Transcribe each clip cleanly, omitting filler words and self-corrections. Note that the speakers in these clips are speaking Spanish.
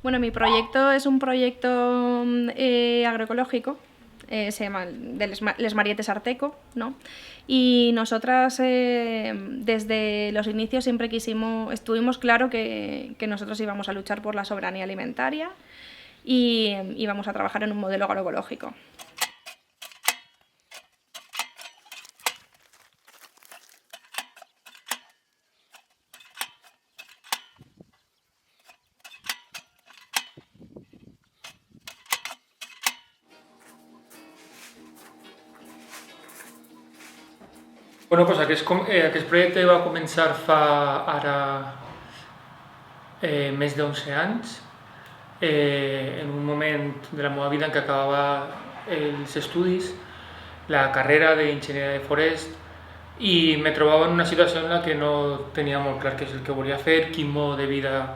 Bueno, mi proyecto es un proyecto agroecológico, se llama de Les Marietes Arteco, ¿no? Y nosotras desde los inicios siempre estuvimos claro que nosotros íbamos a luchar por la soberanía alimentaria y íbamos a trabajar en un modelo agroecológico. Bueno, doncs aquest projecte va començar fa ara més d'11 anys, en un moment de la meva vida en què acabava els estudis, la carrera d'enginyeria de forest, i me trobava en una situació en la que no tenia molt clar què és el que volia fer, quin mode de vida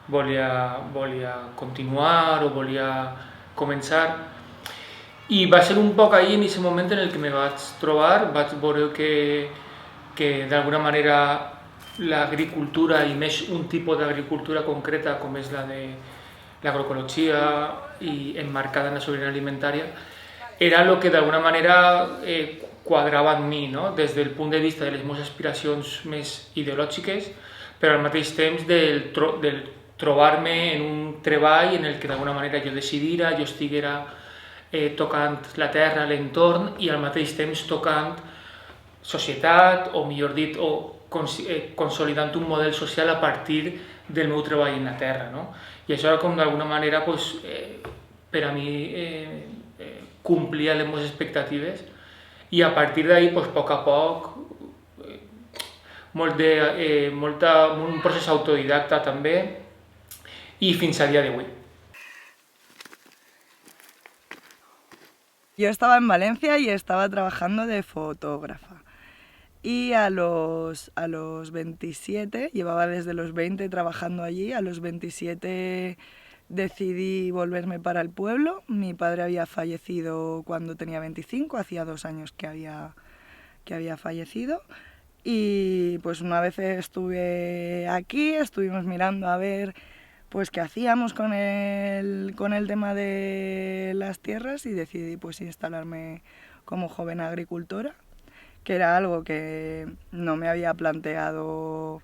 volia continuar o volia començar. I va ser un poc ahir, en aquest moment, en el que me vaig trobar, vaig veure que d'alguna manera l'agricultura, i més un tipus d'agricultura concreta com és la de l'agroecologia i emmarcada en la sobirania alimentària, era el que d'alguna manera quadrava en mi, no? Des del punt de vista de les meves aspiracions més ideològiques, però al mateix temps del trobar-me en un treball en el que d'alguna manera jo decidira, jo estiguera tocant la terra, l'entorn, i al mateix temps tocant societat, o millor dit, consolidant un model social a partir del meu treball en la terra, no? I això era com d'alguna manera, pues, per a mi, complia les meves expectatives, i a partir d'ahir, pues, a poc, un procés autodidacta també, i fins a dia d'avui. Yo estaba en Valencia y estaba trabajando de fotógrafa. Y a los 27, llevaba desde los 20 trabajando allí, a los 27 decidí volverme para el pueblo. Mi padre había fallecido cuando tenía 25, hacía 2 años que había fallecido. Y pues una vez estuve aquí, estuvimos mirando a ver pues qué hacíamos con el tema de las tierras, y decidí pues instalarme como joven agricultora, que era algo que no me había planteado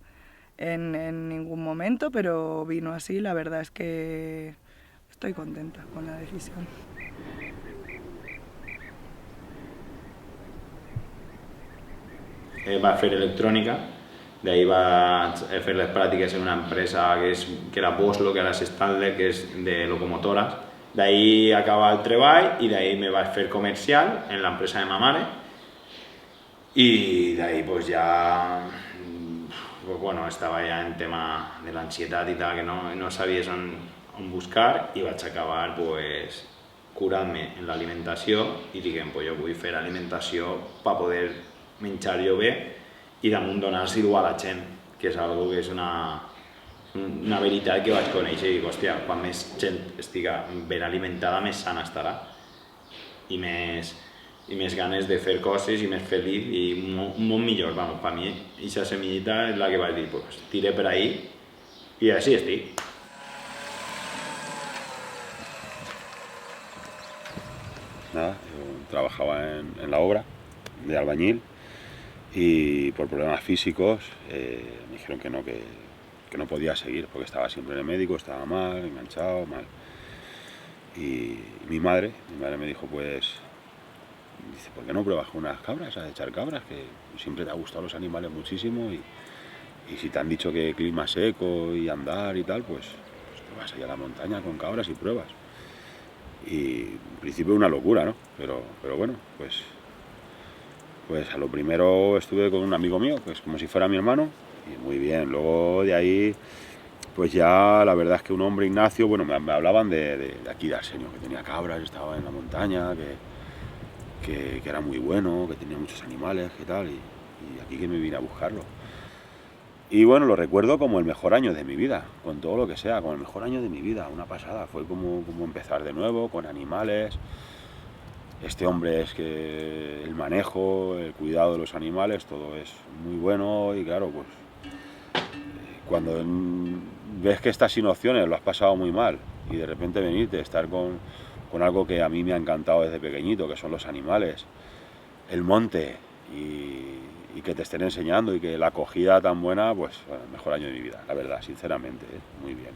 en ningún momento, pero vino así. La verdad es que estoy contenta con la decisión. Va fer electrònica, d'ahir vaig fer les pràctiques en una empresa que era Boslo, que ara és Stanley, que és de locomotores. D'ahir acaba el treball i d'ahir me vaig fer comercial en l'empresa de ma mare, i d'ahir pues ja bueno, estava ja en tema de l'ansietat i tal, que no sabies on buscar, i vaig acabar pues, curant-me en l'alimentació i diguem, pues, jo vull fer alimentació per poder menjar jo bé i damunt donar-s'ho a la gent, que és algo que és una veritat que vaig conèixer i dic, hòstia, quan més gent estiga ben alimentada, més sana estarà i més ganes de fer coses i més feliç i un món millor. Vamos, per mi, aquesta semillita és la que vaig dir, pues, tiré per ahí i així estic. Nada, yo trabajaba en la obra de albañil y por problemas físicos me dijeron que no podía seguir porque estaba siempre en el médico, estaba mal, enganchado, mal. Y mi madre me dijo, pues, dice, ¿por qué no pruebas con unas cabras, a echar cabras? Que siempre te han gustado los animales muchísimo y si te han dicho que clima seco y andar y tal, pues te vas allá a la montaña con cabras y pruebas. Y en principio una locura, ¿no? Pero bueno, pues a lo primero estuve con un amigo mío, pues como si fuera mi hermano, y muy bien. Luego de ahí, pues ya la verdad es que un hombre, Ignacio, bueno, me hablaban de aquí de Arsenio, que tenía cabras, estaba en la montaña, que era muy bueno, que tenía muchos animales, que tal, y aquí que me vine a buscarlo. Y bueno, lo recuerdo como el mejor año de mi vida, con todo lo que sea, como el mejor año de mi vida, una pasada. Fue como empezar de nuevo, con animales. Este hombre es que el manejo, el cuidado de los animales, todo es muy bueno y claro, pues cuando ves que estás sin opciones, lo has pasado muy mal, y de repente venirte, estar con algo que a mí me ha encantado desde pequeñito, que son los animales, el monte, y que te estén enseñando y que la acogida tan buena, pues bueno, el mejor año de mi vida, la verdad, sinceramente, muy bien.